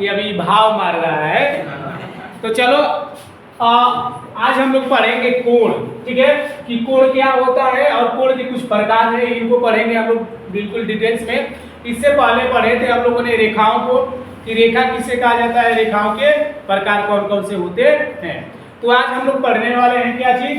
ये अभी भाव मार रहा है। तो चलो आज हम लोग पढ़ेंगे कोण, ठीक है, कि कोण क्या होता है और कोण के कुछ प्रकार है, इनको पढ़ेंगे हम लोग बिल्कुल डिटेल्स में। इससे पहले पढ़े थे हम लोगों ने रेखाओं को, कि रेखा किसे कहा जाता है, रेखाओं के प्रकार कौन कौन से होते हैं। तो आज हम लोग पढ़ने वाले हैं क्या चीज,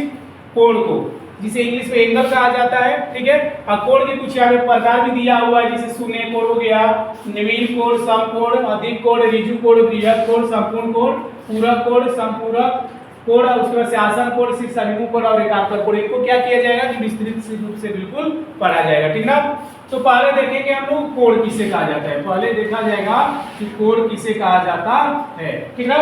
कोण को, जिसे इंग्लिश में एंगल कहा जाता है, ठीक है। और कोण के कुछ यहाँ पे प्रकार भी दिया हुआ है, जैसे शून्य कोण हो गया, निविल कोण, समकोण, अधिक कोण, ऋजु कोण, बृहद कोण, संपूर्ण कोण, पूरक कोण, संपूरक कोण, उसके बाद से आसन कोण, शीर्ष अभिमुख कोण और एकांतर कोण। इनको क्या किया जाएगा कि विस्तृत रूप से बिल्कुल पढ़ा जाएगा, ठीक ना। तो पहले देखेंगे हम लोग कोण किसे कहा जाता है, पहले देखा जाएगा कि कोण किसे कहा जाता है, ठीक ना।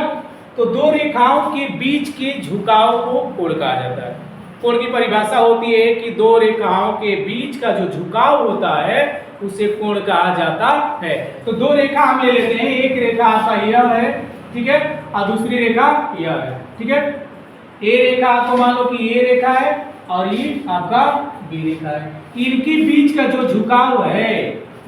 तो दो रेखाओं के बीच के झुकाव को कोण कहा जाता है। कोण की परिभाषा होती है कि दो रेखाओं के बीच का जो झुकाव होता है उसे कोण कहा जाता है। तो दो रेखा हम ले लेते हैं, एक रेखा आपका यह है, ठीक है, और दूसरी रेखा यह है, ठीक है। ए रेखा आपको मान लो कि ये रेखा है और ये आपका बी रेखा है। इनके बीच का जो झुकाव है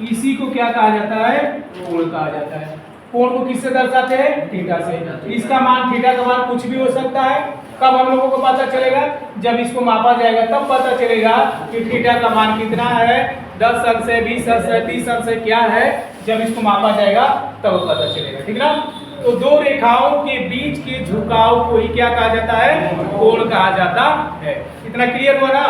इसी को क्या कहा जाता है, कोण कहा जाता है। कोण को किससे दर्शाते हैं, थीटा से। इसका मान, थीटा का मान कुछ भी हो सकता है। कब हम लोगों को पता चलेगा, जब इसको मापा जाएगा तब पता चलेगा कि थीटा का मान कितना है, 10 अंश है, 20 अंश है, 30 अंश है, क्या है। जब इसको मापा जाएगा तब पता चलेगा, ठीक ना। तो दो रेखाओं के बीच के झुकाव को ही क्या कहा जाता है, कोण कहा जाता है। इतना क्लियर हुआ ना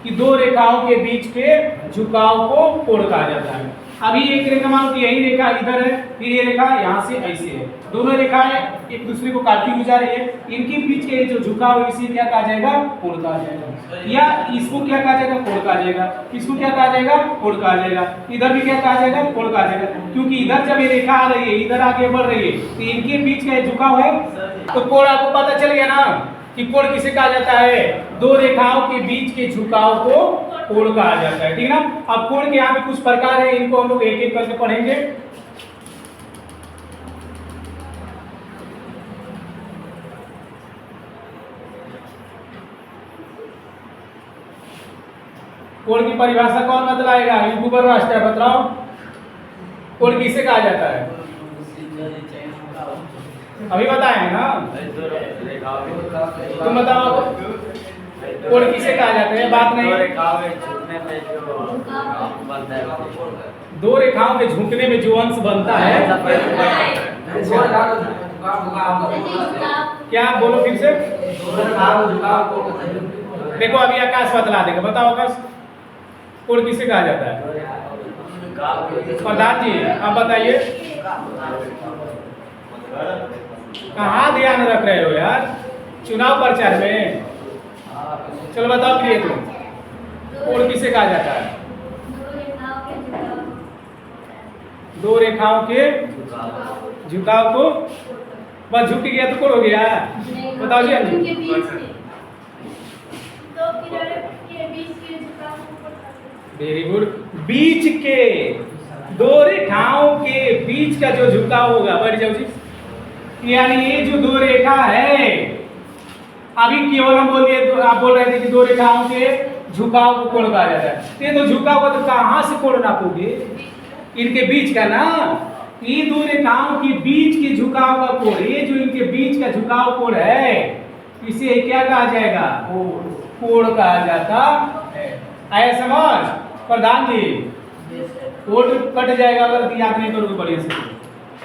कि दो रेखाओं के बीच के झुकाव को कोण कहा जाता है। अभी एक रेखा मान कि यही रेखा इधर है, फिर ये रेखा यहाँ से ऐसे है, दोनों रेखाएं एक दूसरे को काटती हुई जा रही है, इनके बीच के जो झुकाव है इसे क्या कहा जाएगा, कोण कहा जाएगा। या इसको क्या कहा जाएगा, कोण कहा जाएगा। इसको क्या कहा जाएगा, कोण कहा जाएगा। इधर भी क्या कहा जाएगा, कोण कहा जाएगा, क्योंकि इधर जब ये रेखा आ रही है, इधर आगे बढ़ रही है, तो इनके बीच का झुकाव है, तो कोण आपको पता चल गया ना कि कोण किसे कहा जाता है, दो रेखाओं के बीच के झुकाव को कोण कहा जाता है, ठीक ना। अब कोण के यहाँ पे कुछ प्रकार है, इनको हम लोग एक एक करके पढ़ेंगे। कोण की परिभाषा कौन बतलाएगा, यूट्यूबर मास्टर बताओ, कोण किसे कहा जाता है। अभी बताए ना, तुम बताओ कोण किसे कहा जाता है, बात नहीं। दो रेखाओं के झुकने में जो अंश बनता है, क्या बोलो फिर से। देखो अभी आकाश बतला देगा, बताओ आकाश, कोण किसे कहा जाता है। प्रधान जी आप बताइए, कहाँ ध्यान रख रहे हो यार चुनाव प्रचार में। चलो बताओ प्रिय, तुम कोण किसे कहा जाता है। दो रेखाओं के झुकाव को, बस झुक गया तो कोण हो गया, बताओ जी। Very good. बीच के दो रेखाओं के बीच का जो झुकाव होगा, बैठ जाओ जी, यानी ये जो दो रेखा है, अभी केवल हम बोल दिए, तो आप बोल रहे थे कि दो रेखाओं के झुकाव को कोण कहा जाता है। ये तो झुकाव का तो कहाँ से कोण नापोगे, इनके बीच का ना। ये दो रेखाओं के बीच के झुकाव का कोण, ये जो इनके बीच का झुकाव कोण है, इसे क्या कहा जाएगा, कोण कहा जाता है। आया समझ प्रधान जी, कोण कट जाएगा अगर याद नहीं करोगे बढ़िया से।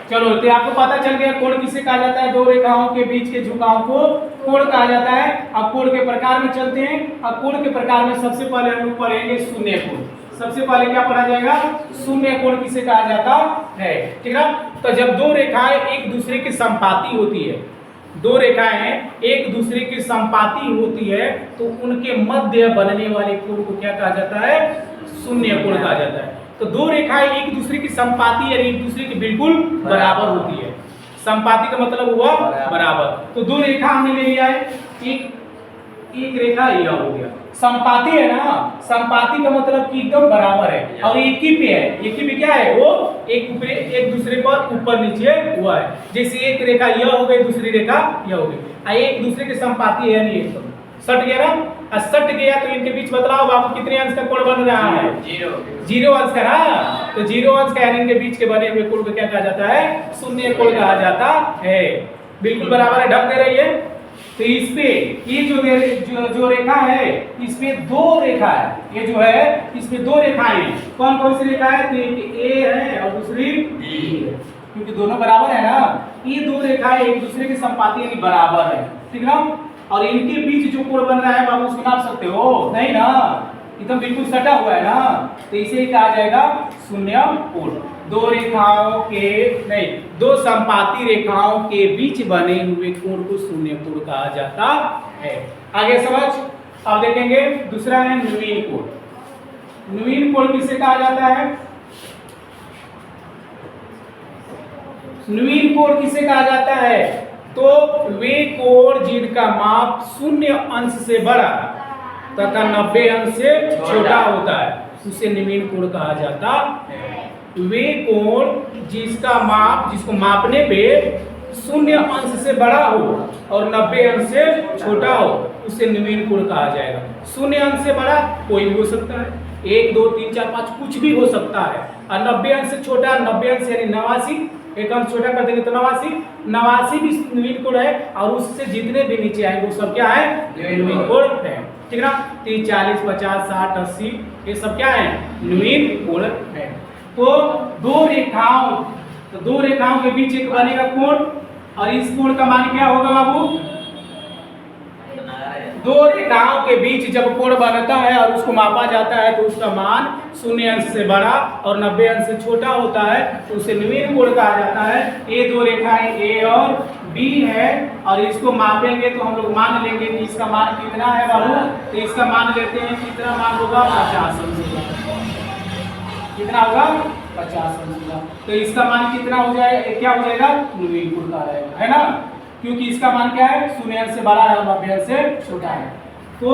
चलो तो आपको पता चल गया कोण किसे कहा जाता है, दो रेखाओं के बीच के झुकाव को कोण कहा जाता है। अब कोण के प्रकार में चलते हैं। अब कोण के प्रकार में सबसे पहले हम लोग पढ़ेंगे शून्य कोण। सबसे पहले क्या पढ़ा जाएगा, शून्य कोण किसे कहा जाता है, ठीक ना। तो जब दो रेखाएं एक दूसरे की संपाती होती है, दो रेखाएं एक दूसरे की संपाती होती है, तो उनके मध्य बनने वाले कोण को क्या कहा जाता है, शून्य कोण कहा जाता है। तो दो रेखाएं एक दूसरे की संपाती यानी एक दूसरे की बिल्कुल बराबर होती है। संपाती का मतलब हुआ बराबर। तो दो रेखा हमने ले लिया है, एक रेखा यह हो गया, संपाती है ना, संपाती का मतलब कि एकदम बराबर है और एक ही पे है। एक ही पे क्या है, वो एक दूसरे पर ऊपर नीचे हुआ है। जैसे एक रेखा यह हो गई, दूसरी रेखा यह हो गई, एक दूसरे के संपाती है यानी एकदम सट गया ना। और सट गया तो इनके बीच बतलाओ बाबू कितने अंश का कोण बन रहा है? 0 अंश का ना। तो 0 अंश का यानी इनके बीच के बने हुए कोण को क्या कहा जाता है? शून्य कोण कहा जाता है। बिल्कुल बराबर है, ढक दे रही है। तो इस पे ये जो रेखा है इस पे दो रेखा है, ये जो है इस पे दो रेखाएं हैं। कौन कौन सी रेखा है? तो एक ए है और दूसरी बी है, क्योंकि दोनों बराबर है ना। ये दो रेखाएं एक दूसरे के संपाती यानी बराबर है, ठीक ना। और इनके बीच जो कोण बन रहा है बाबू उसको नाप सकते हो? नहीं ना, एकदम बिल्कुल सटा हुआ है ना। तो इसे ही कहा जाएगा शून्य कोण। दो रेखाओं के नहीं, दो संपाती रेखाओं के बीच बने हुए कोण को शून्य कोण कहा जाता है। आगे समझ। अब देखेंगे दूसरा है न्यूयीन कोण। न्यूयीन कोण किसे कहा जाता है? न्यूयीन कोण किसे कहा जाता है? तो वे कोण जिनका माप 0 अंश से बड़ा तथा 90 अंश से छोटा होता है उसे न्यूयीन कोण कहा जाता है। वे कोण जिसका माप, जिसको मापने पे 0 अंश से बड़ा हो और 90 अंश से छोटा हो उसे न्यूयीन कोण कहा जाएगा। 0 अंश से बड़ा कोई भी हो सकता है, 1 2 3 4 5 कुछ भी हो सकता है। और 90 अंश से छोटा, 90 अंश यानी 89, एक अंश छोटा कर देंगे तो 89 भी न्यूयीन कोण है। और उससे जितने भी नीचे आएंगे वो सब क्या है? न्यूयीन कोण है, ठीक ना। 30 40 50 60 80 ये सब क्या है? न्यूयीन कोण है। तो दो रेखाओं के बीच एक बनेगा कोण, और इस कोण का मान क्या होगा बाबू? दो रेखाओं के बीच जब कोण बनता है और उसको मापा जाता है तो उसका मान 0 अंश से बड़ा और 90 अंश से छोटा होता है तो उसे न्यूयीन कोण कहा जाता है। ये दो रेखाएं ए और बी है और इसको मापेंगे तो हम लोग मान लेंगे कि इसका मान कितना है बाबू? तो इसका मान लेते हैं, कितना मान होगा? 50 अंश। कितना होगा? 50 अंश का। तो इसका मान कितना हो जाएगा? क्या हो जाएगा? न्यूयीन कोण का रहेगा, है ना, क्योंकि इसका मान क्या है? 0 अंश से बड़ा है और 90 अंश से छोटा है। तो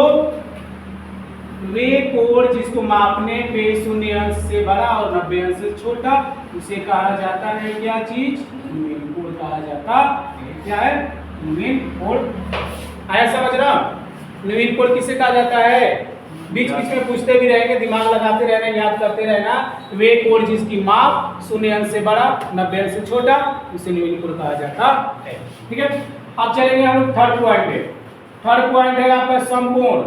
वे कोण जिसको मापने पे 0 अंश से बड़ा और 90 अंश से छोटा उसे कहा जाता है क्या चीज? न्यूयीन कोण कहा जाता है। क्या है? न्यूयीन कोण। आया समझ रहा? न्यूयीन कोण किसे कहा जाता है? बीच बीच में पूछते भी रहेंगे, दिमाग लगाते रहना, याद करते रहना। वे कोण जिसकी माप 0 अंश से बड़ा 90 अंश से छोटा उसे न्यूयीन कोण कहा जाता है, ठीक है। अब चलेंगे हम लोग थर्ड पॉइंट पे। थर्ड पॉइंट है आपका समकोण।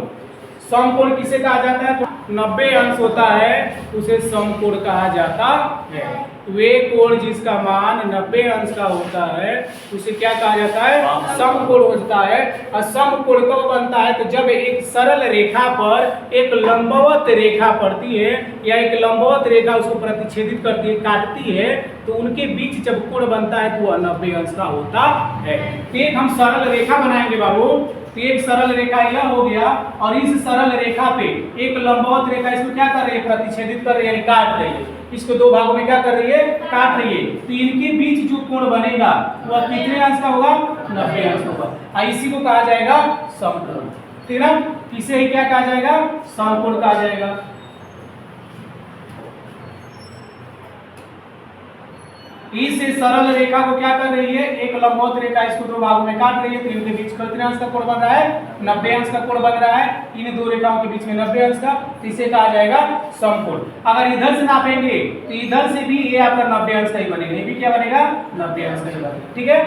समकोण किसे कहा जाता है? 90 अंश होता है उसे समकोण कहा जाता है। वे कोण जिसका मान 90 अंश का होता है उसे क्या कहा जाता है? समकोण होता है। और समकोण कब बनता है? तो जब एक सरल रेखा पर एक लंबवत रेखा पड़ती है या एक लंबवत रेखा उसको प्रतिच्छेदित करती है, काटती है, तो उनके बीच जब कोण बनता है तो वह 90 अंश का होता है। तो एक हम सरल रेखा बनाएंगे बाबू। तो एक सरल रेखा यह हो गया और इस सरल रेखा पे एक लंबवत रेखा इसको क्या कर रही है? प्रतिच्छेदित कर रही है, काट रही है। इसको दो भागों में क्या कर रही है? काट रही है। तो इनके बीच जो कोण बनेगा वह कितने अंश का होगा? 90 अंश होगा। इसी को कहा जाएगा समकोण, ठीक है। इसे ही क्या कहा जाएगा? समकोण कहा जाएगा। इस सरल रेखा को क्या कर रही है? एक लंबवत रेखा इसको दो भागों में काट रही है तो इनके बीच कितने अंश का कोण बन रहा है? 90 अंश का कोण बन रहा है। इन दो रेखाओं के बीच में 90 अंश का, तो इसे कहा जाएगा समकोण। अगर इधर से नापेंगे तो इधर से भी ये आपका 90 अंश का ही बनेगा, ये भी क्या बनेगा? 90 अंश का ही बनेगा, ठीक है।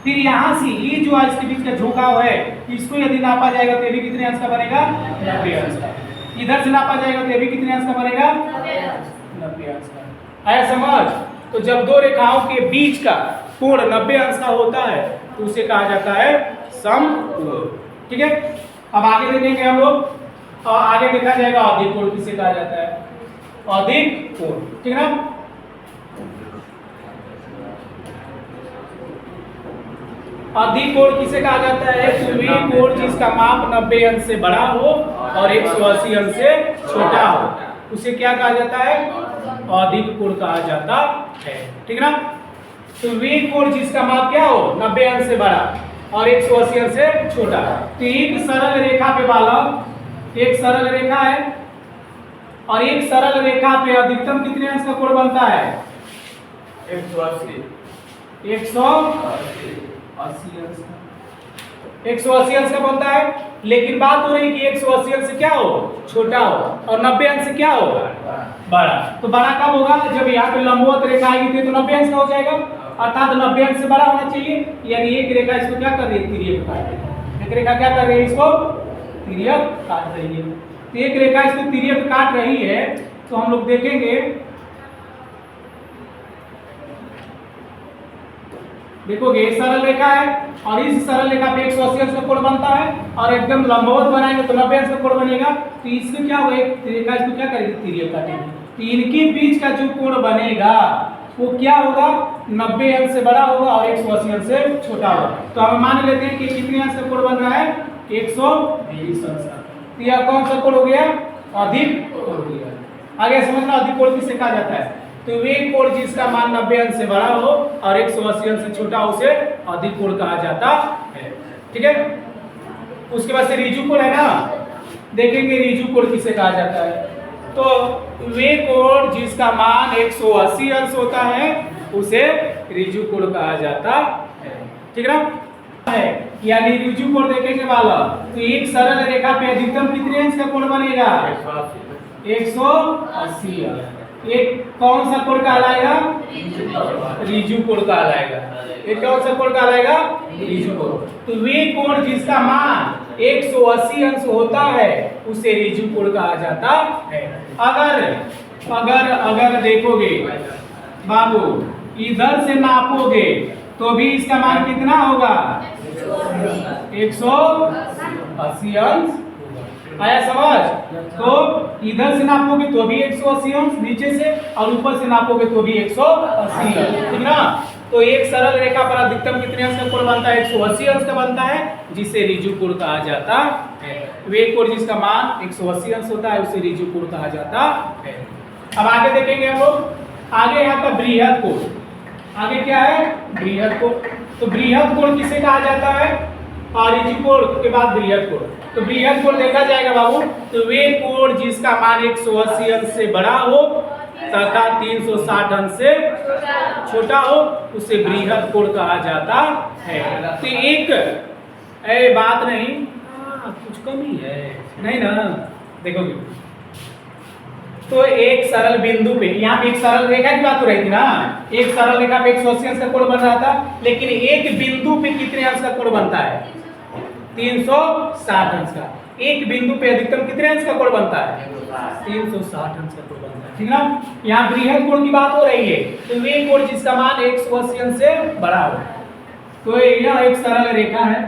फिर यहाँ से ये जो इसके बीच का झुकाव है इसको यदि नापा जाएगा तो ये भी कितने अंश का बनेगा? 90 अंश का। इधर से नापा जाएगा तो ये भी कितने अंश का बनेगा? 90 अंश का। आया समझ? तो जब दो रेखाओं के बीच का कोण 90 अंश का होता है तो उसे कहा जाता है समकोण, ठीक है। अब आगे देखेंगे हम लोग, और आगे देखा जाएगा अधिक कोण किसे कहा जाता है? अधिक कोण, ठीक है ना। अधिक कोण किसे कहा जाता है? तो वे कोण जिसका माप 90 अंश से बड़ा हो और 180 अंश से छोटा हो उसे क्या कहा जाता है? अधिक कोण कहा जाता है, ठीक है ना। तो वे कोण जिसका माप क्या हो? 90 अंश से बड़ा और 180 अंश से छोटा। तो एक सरल रेखा पे बालक, एक सरल रेखा है और एक सरल रेखा पे अधिकतम कितने अंश का कोण बनता है? 180 अंश का, 180 अंश का बनता है। लेकिन बात हो रही है कि 180 अंश से क्या हो, छोटा हो, और 90 अंश से क्या हो, बड़ा। तो बड़ा कब होगा, जब यहाँ पे लंबवत रेखा आएगी तो 90 अंश का हो जाएगा, अर्थात 90 अंश से बड़ा होना चाहिए। यानी एक रेखा इसको क्या कर रही है, तिर्यक काट रही है। एक रेखा क्या कर रही है, इसको तिर्यक काट रही है। तो एक रेखा इसको तिर्यक काट रही है, तो हम लोग देखेंगे, देखोगे सरल रेखा है और इस सरल रेखा पे 180 अंश का कोण बनता है, और एकदम लंबवत बनाएंगे तो 90 अंश का कोण बनेगा। तो इसमें क्या होगा, एक रेखा इसको क्या करेगी, तिर्यक काटेगी। तो इनके बीच का जो कोण बनेगा वो क्या होगा, 90 अंश से बड़ा होगा और 180 अंश से छोटा होगा। तो हम मान लेते हैं कि कितने अंश का कोण बन रहा है, 120 अंश का। तो यह कौन सा कोण हो गया, अधिक कोण हो गया। आगे समझना, अधिक कोण किसे कहा जाता है, तो वे कोण जिसका मान 90 अंश से बड़ा हो और 180 अंश से छोटा हो उसे अधिक कोण कहा जाता है। ठीक है, उसके बाद से ऋजु कोण है ना, देखेंगे ऋजु कोण किसे कहा जाता है। तो वे कोण जिसका मान 180 अंश होता है उसे ऋजु कोण कहा जाता है। ठीक है, यानी ऋजु कोण देखेंगे वाला, तो एक सरल रेखा पे अधिकतम कितने अंश का कोण बनेगा, 180 अंश। एक कौन सा कोण कहलाएगा, ऋजु कोण कहलाएगा। एक कौन सा कोण कहलाएगा, ऋजु कोण। तो वे कोण जिसका मान 180 अंश होता है उसे ऋजु कोण कहा जाता है। अगर देखोगे बाबू, इधर से नापोगे तो भी इसका मान कितना होगा, 180 अंश। आया समझ, तो इधर से नापोगे तो भी 180 अंश नीचे से, और ऊपर से नापोगे तो भी 180 अंश। ठीक ना, तो एक सरल रेखा पर अधिकतम कितने अंश का कोण बनता है, 180 अंश का बनता है, जिसे ऋजु कोण कहा जाता है। वे कोण जिसका मान 180 अंश होता है उसे ऋजु कोण कहा जाता है। अब आगे देखेंगे हम लोग, आगे यहाँ पर बृहद कोण। आगे क्या है, बृहद कोण। तो बृहद कोण किसे कहा जाता है, और ऋजु कोण के बाद बृहद कोण। तो बृहद कोण देखा जाएगा बाबू, तो वे कोण जिसका मान 180 अंश से बड़ा हो तथा 360 अंश से छोटा हो उसे बृहद कोण कहा जाता है। तो एक बात नहीं, कुछ कमी है नहीं ना, देखोगे तो एक सरल बिंदु पे, यहाँ पे एक सरल रेखा की बात हो रही थी ना, एक सरल रेखा पे 180 अंश का कोण बन रहा था, लेकिन एक बिंदु पे कितने अंश का कोण बनता है, 360 अंश का। एक बिंदु पे अधिकतम कितने अंश का कोण बनता है, 360 अंश का कोण बनता है। ठीक ना, यहाँ बृहद कोण की बात हो रही है, तो वे कोण जिसका मान 180 अंश से बड़ा हो। तो यह एक सरल रेखा है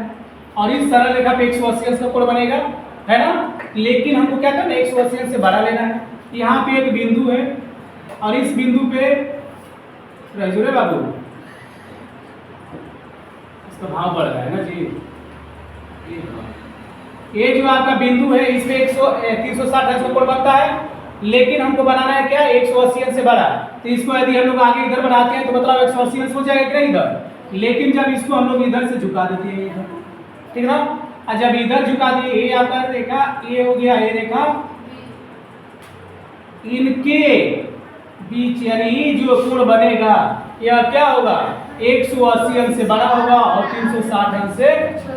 और इस सरल रेखा पे 180 अंश का कोण बनेगा, है ना, लेकिन हमको क्या करना है, 180 अंश से बड़ा लेना है। यहाँ पे एक बिंदु है और इस बिंदु पे रजूरे बाबू, इसका भाव बढ़ रहा है ना जी, ये जो आपका बिंदु है इसमें 360 अंश का कोण बनता है, लेकिन हमको बनाना है क्या, 180 अंश से बड़ा। तो इसको यदि हम लोग आगे इधर बढ़ाते हैं तो मतलब 180 अंश हो जाएगा क्या इधर, लेकिन जब इसको हम लोग इधर से झुका देते हैं इधर, ठीक ना, और जब इधर झुका दिए, ये आपका रेखा ये हो गया, ये रेखा, इनके बीच यानी जो कोण बनेगा यह क्या होगा, 180 अंश से बड़ा होगा और 360 अंश से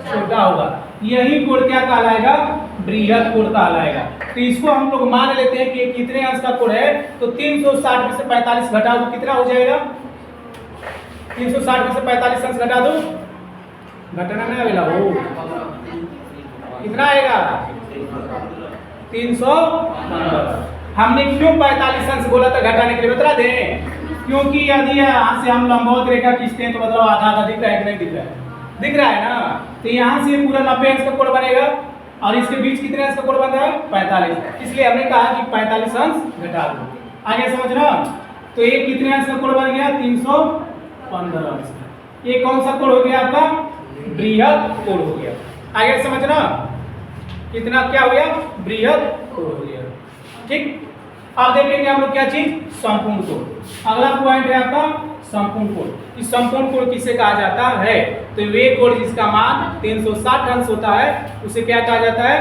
छोटा होगा। यही कोण क्या कहलाएगा, बृहद कोण कहलाएगा। तो इसको हम लोग मान लेते हैं कि कितने अंश का कोण है, तो 360 में से 45 घटा दो, कितना हो जाएगा, 360 में से 45 अंश घटा दो, घटाना नहीं आवेला हो, कितना आएगा, 315। हमने क्यों 45 अंश बोला था घटाने के लिए, बता दें, क्योंकि यदि यहाँ से हम लंबवत रेखा खींचते हैं तो मतलब आधा आधा दिख रहा है कि नहीं दिख रहा है, दिख रहा है ना, तो यहाँ से पूरा 90 अंश का कोण बनेगा और इसके बीच कितने अंश का कोण बन रहा है, 45, इसलिए हमने कहा कि 45 अंश घटा दो। आगे समझना, तो ये कितने अंश का कोण बन गया, 315 अंश का। ये कौन सा कोण हो गया आपका, बृहद कोण हो गया। आगे समझना, कितना क्या हो गया, बृहद कोण हो गया। ठीक, अब देखेंगे हम लोग क्या चीज, संपूर्ण कोण। अगला पॉइंट है आपका संपूर्ण कोण। इस संपूर्ण कोण किसे कहा जाता है, तो वे कोण जिसका मान 360 अंश होता है उसे क्या कहा जाता है,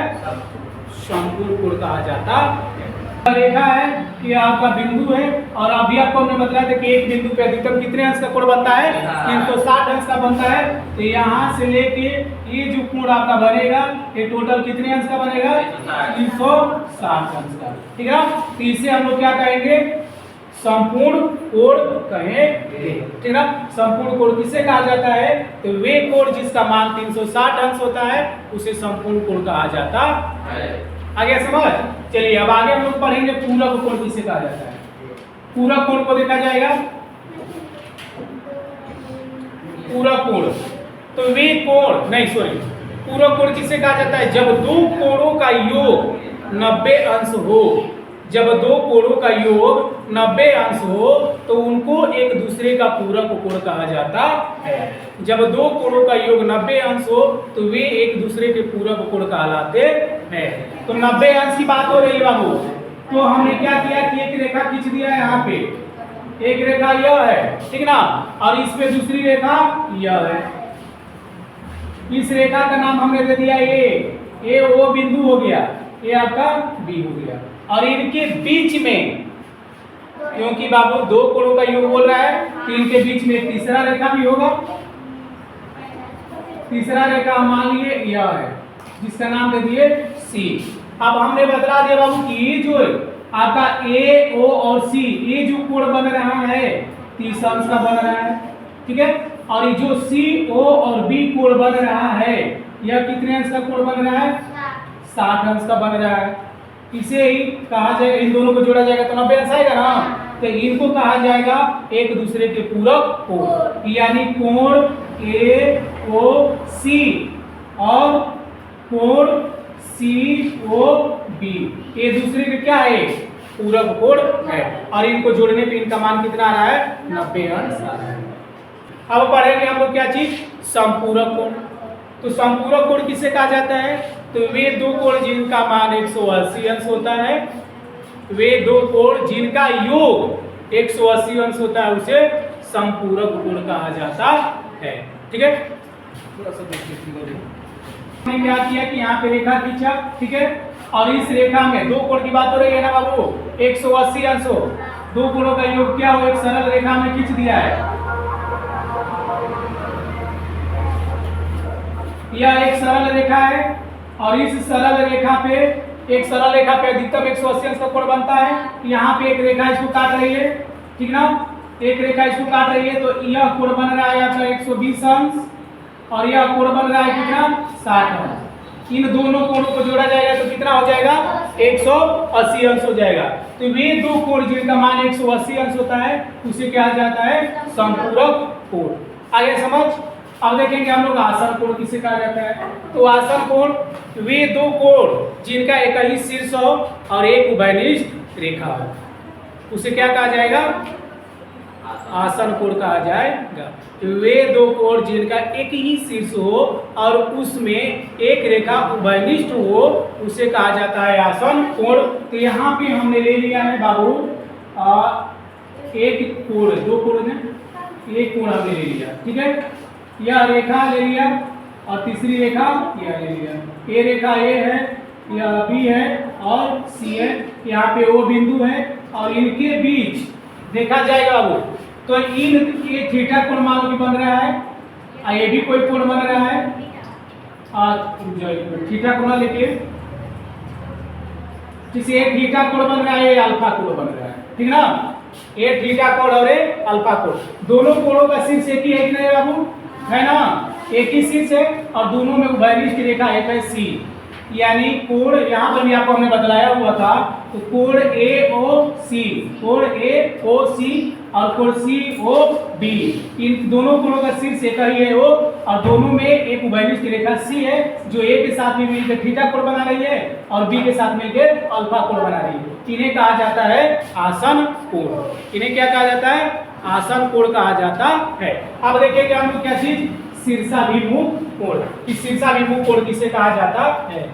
संपूर्ण कोण कहा जाता है। रेखा है कि आपका बिंदु है और अभी आपको हमने बताया था कि एक बिंदु पे अधिकतम कितने अंश का कोण बनता है, 360 अंश अंश का बनता है, तो यहाँ से लेके ये जो कोण आपका बनेगा ये टोटल कितने अंश का बनेगा? 360 अंश का। ठीक है, तो इसे हम लोग क्या कहेंगे? संपूर्ण कोण कहेंगे। ठीक है, संपूर्ण कोण किसे कहा जाता है? तो वे कोण जिसका मान 360 अंश होता है उसे संपूर्ण कोण कहा जाता है। आगे समझ? चलिए अब आगे हम लोग पढ़ेंगे पूरक कोण किसे कहा जाता है। पूरक कोण को देखा जाएगा। पूरक कोण, तो वे कोण नहीं सॉरी पूरक कोण किसे कहा जाता है? जब दो कोणों का योग 90 अंश हो, जब दो कोणों का योग 90 अंश हो तो उनको एक दूसरे का पूरक कोण कहा जाता है। जब दो कोणों का योग 90 अंश हो तो वे एक दूसरे के पूरक कोण कहलाते हैं। तो 90 अंश की बात हो रही है बाबू, तो हमने क्या किया कि एक रेखा खींच दिया है। यहाँ पे एक रेखा यह है, ठीक ना, और इस पे दूसरी रेखा यह है। इस रेखा का नाम हमने दे दिया ए ओ बिंदु हो गया, ये आपका बी हो गया, और इनके बीच में क्योंकि बाबू दो कोणों का योग बोल रहा है तो इनके बीच में एक तीसरा रेखा भी होगा। तीसरा रेखा मान लिए यह है जिसका नाम दे दिए सी। अब हमने बता दिया बाबू कि ये जो आपका ए ओ और सी ये जो कोण बन रहा है 30 अंश का बन रहा है। ठीक है, और ये जो सी ओ और बी कोण बन रहा है यह कितने अंश का कोण बन रहा है? 60 अंश का बन रहा है। इसे ही कहा जाएगा, इन दोनों को जोड़ा जाएगा तो 90 अंश आएगा ना, तो इनको कहा जाएगा एक दूसरे के पूरक कोण, यानी कोण ए ओ सी और कोण सी ओ बी ये दूसरे के क्या है? पूरक कोण है, और इनको जोड़ने पे इनका मान कितना आ रहा है? 90 अंश आ रहा है। अब पढ़ेंगे हम लोग क्या चीज? संपूरक कोण। तो संपूरक कोण किसे कहा जाता है? तो वे दो कोण जिनका मान 180 अंश होता है, वे दो कोण जिनका योग 180 अंश होता है उसे संपूरक कोण कहा जाता है। ठीक है, थोड़ा सा देखिए हमने क्या किया कि यहाँ पे रेखा खींचा। ठीक है, और इस रेखा में दो कोण की बात हो रही है ना बाबू, 180 अंश हो, दो कोणों का योग क्या हो? एक सरल रेखा में खींच दिया है। यह एक सरल रेखा है और इस सरल रेखा पे अधिकतम 180 अंश का कोण बनता है। यहाँ पे एक रेखा इसको काट रही है, ठीक ना, एक रेखा इसको काट रही है, तो यह कोण बन रहा है आपका 120 अंश और यह कोण बन रहा है कितना? 60 अंश। इन दोनों कोणों को जोड़ा जाएगा तो कितना हो जाएगा? 180 अंश हो जाएगा। तो वे दो कोण जिनका मान 180 अंश होता है उसे क्या जाता है? संपूरक कोण। आगे समझ? अब देखेंगे हम लोग आसन कोण किसे कहा जाता है। तो आसन कोण वे दो कोण जिनका एक ही शीर्ष हो और एक उभयनिष्ठ रेखा हो उसे क्या कहा जाएगा? आसन कोण कहा जाएगा। वे दो कोण जिनका एक ही शीर्ष हो और उसमें एक रेखा उभयनिष्ठ हो उसे कहा जाता है आसन कोण। तो यहाँ पे हमने ले लिया है बाबू एक कोण, दो कोण ने एक कोण हमने ले लिया। ठीक है, यह रेखा ले लिया और तीसरी रेखा यह ले लिया। ये रेखा ए है, यह बी है और सी है, यहाँ पे ओ बिंदु है और इनके बीच देखा जाएगा वो तो ये थीटा कोण मान लो बन रहा है, ये भी कोई कोण बन रहा है, थीटा कोण लेके किसी एक थीटा कोण बन रहा है, ये अल्फा कोण बन रहा है। ठीक ना, ये थीटा कोण और ये अल्फा कोण, दोनों कोणों का शीर्ष एक ही है कि नहीं बाबू? है ना, एक ही शीर्ष है और दोनों में उभयनिष्ठ रेखा एक है सी, यानी कोण यहाँ पर भी आपको हमने बतलाया हुआ था। तो कोण ए ओ सी, कोण ए ओ सी और कोण सी ओ बी, इन दोनों कोणों का शीर्ष एक ही है ओ और दोनों में एक उभयनिष्ठ रेखा सी है जो ए के साथ में मिलकर थीटा कोण बना रही है और बी के साथ मिलकर अल्फा कोण बना रही है। इन्हें कहा जाता है आसन कोण। इन्हें क्या कहा जाता है? आसन कोण कहा जाता है। अब देखिए हम लोग क्या चीज? शीर्षाभिमुख कोण। इस शीर्षाभिमुख कोण किसे कहा जाता है?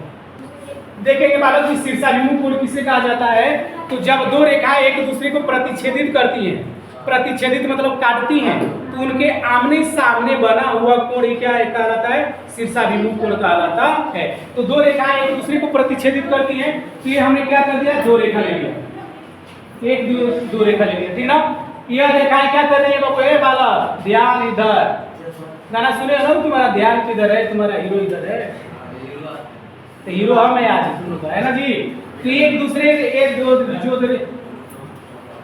देखेंगे बालक जी, शीर्षाभिमुख कोण किसे कहा जाता है? तो जब दो रेखाएं एक दूसरे को प्रतिच्छेदित करती हैं, प्रतिच्छेदित मतलब काटती हैं, तो उनके आमने सामने बना हुआ कोण क्या कहलाता है? शीर्षाभिमुख कोण कहलाता है। तो दो रेखाएं एक दूसरे को प्रतिच्छेदित करती हैं, तो ये हमने क्या कर दिया? दो रेखा ले लिया, एक दो रेखा ले लिया। ठीक ना, यह रेखाएं क्या कर रही है बाबू? बालक ध्यान इधर, गाना सुने हो ना, तुम्हारा ध्यान किधर है, तुम्हारा हीरो इधर है, तो हीरो हम है आज दोनों का, है ना जी। तो एक दूसरे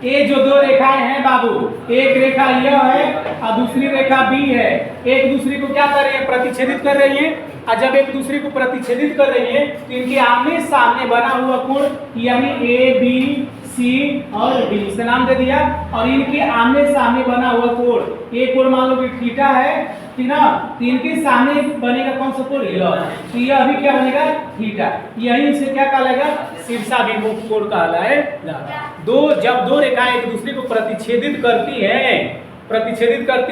ये जो दो रेखाएं हैं बाबू, एक रेखा यह है और दूसरी रेखा बी है, एक दूसरे को क्या कर रही है, प्रतिच्छेदित कर रही है। और जब एक दूसरे को प्रतिच्छेदित कर रही है तो इनके आमने सामने बना हुआ कोण यानी ए बी सी और डी, इसका नाम दे दिया। और इनके आमने सामने बना हुआ कोण, ये कोण मान लो कि थीटा है, ठीक ना। तो इनके सामने बनेगा कौन सा कोण, यह, तो यह अभी क्या बनेगा, थीटा। यही इसे क्या कहलाएगा, शीर्षाभिमुख कोण कहलाएगा। जब दो रेखाएं एक दूसरे को प्रतिच्छेदित करती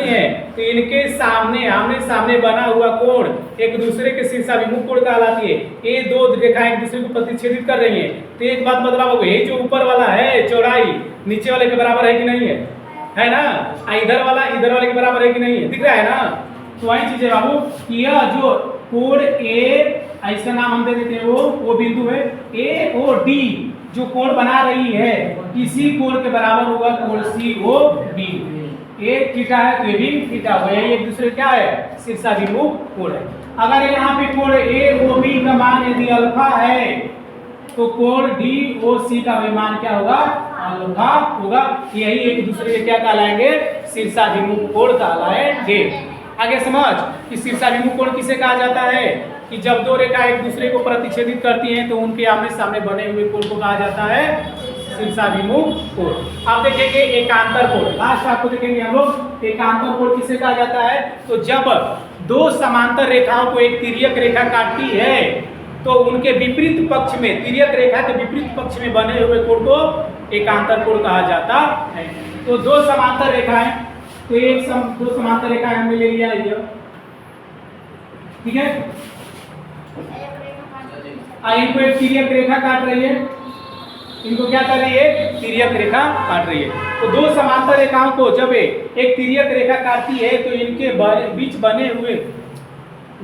हैं तो इनके सामने आमने सामने बना हुआ कोण एक दूसरे के शीर्षाभिमुख कोण कहलाती है। ये दो रेखाएं एक दूसरे को प्रतिच्छेदित कर रही हैं, तो एक बात बदलाव हो गई, ये जो ऊपर वाला है चौड़ाई नीचे वाले के बराबर है कि नहीं है ना, इधर वाले के बराबर है कि नहीं है, दिख रहा है ना। तो वही चीज है बाबू, यह जो कोण ए, इसका नाम हम दे देते हैं वो बिंदु है ए ओ डी, जो कोण बना रही है इसी कोण के बराबर होगा कोण सी ओ बी। एक थीटा है तो ये भी थीटा हो, यही एक दूसरे क्या है, शीर्षाभिमुख कोण है। अगर यहाँ पे कोण ए ओ बी का मान यदि अल्फा है तो कोण डी ओ सी का भी मान क्या होगा, अल्फा होगा। यही एक दूसरे के क्या कहलाएंगे, शीर्षाभिमुख कोण कहलाएंगे। आगे समझ कि शीर्षाभिमुख कोण किसे कहा जाता है, कि जब दो रेखा एक दूसरे को प्रतिच्छेदित करती हैं तो उनके आमने सामने बने हुए कोण को कहा जाता है शीर्षाभिमुख कोण। आप देखेंगे एकांतर कोण, लास्ट आपको देखेंगे हम लोग, एकांतर कोण किसे कहा जाता है, तो जब दो समांतर रेखाओं को एक तिर्यक रेखा काटती है तो उनके विपरीत पक्ष में, तिर्यक रेखा के विपरीत पक्ष में बने हुए कोण को एकांतर कोण कहा जाता है। तो दो समांतर रेखाएं, तो दो समांतर रेखाएं हमने ले लिया है, ठीक है, इनको एक तिर्यक रेखा काट रही है, इनको क्या कर रही है, तिर्यक रेखा काट रही है। तो दो समांतर रेखाओं को जब एक तिर्यक रेखा काटती है तो इनके बीच बने हुए,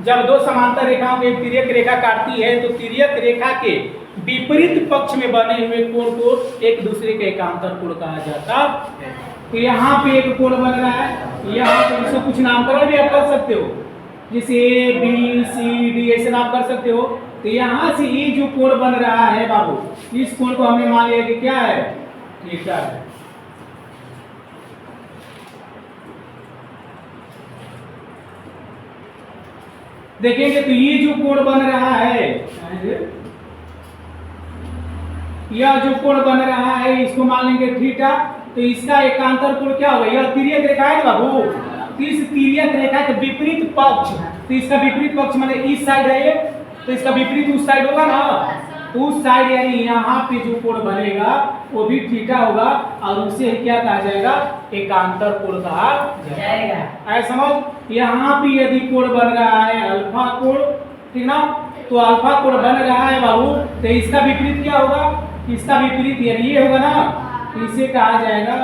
जब दो समांतर रेखाओं को एक तिर्यक रेखा काटती है तो तिर्यक रेखा के विपरीत पक्ष में बने हुए कोण को एक दूसरे के एकांतर कोण कहा जाता है। तो यहाँ पे एक कोण बन रहा है, यहाँ पे इसको कुछ नामकरण भी आप कर सकते हो, जैसे ए बी सी डी ऐसे नाम कर सकते हो। तो यहाँ से ये जो कोण बन रहा है बाबू, इस कोण को हमने मान लिया कि क्या है, थीटा है। देखेंगे तो ये जो कोण बन रहा है, यह जो कोण बन रहा है इसको मान लेंगे थीटा। तो इसका एकांतर कोण क्या होगा, यह तिर्यक रेखा है बाबू, इस तिर्यक रेखा के विपरीत पक्ष, तो इसका विपरीत पक्ष माने इस साइड है ये, तो इसका विपरीत उस साइड होगा ना, तो उस साइड यानी यहाँ पे जो कोण बनेगा वो भी थीटा होगा और उसे क्या कहा जाएगा, एकांतर कोण कहा जाएगा। ऐसा समझ, यहाँ पे यदि कोण बन रहा है अल्फा कोण, ठीक ना, तो अल्फा कोण बन रहा है बाबू, तो इसका विपरीत क्या होगा, इसका विपरीत यानी ये होगा ना, तो इसे कहा जाएगा,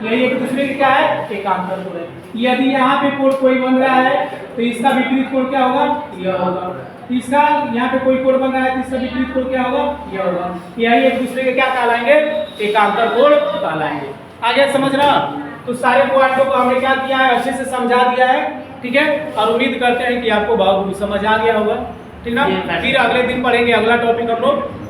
यही एक दूसरे के क्या है, एकांतर कोण है। यदि यहाँ पे कोण कोई बन रहा है तो इसका विपरीत कोण क्या होगा, यह होगा। इसका यहाँ पे कोई कोण बन रहा है तो इसका विपरीत कोण क्या होगा, यह होगा। यही एक दूसरे के क्या कहलाएंगे, एकांतर कोण कहलाएंगे। आगे समझ रहा, तो सारे पॉइंटों को हमने क्या किया है, अच्छे से समझा दिया है, ठीक है। और उम्मीद करते हैं कि आपको बहुत समझ आ गया होगा, ठीक ना। फिर अगले दिन पढ़ेंगे अगला टॉपिक हम लोग।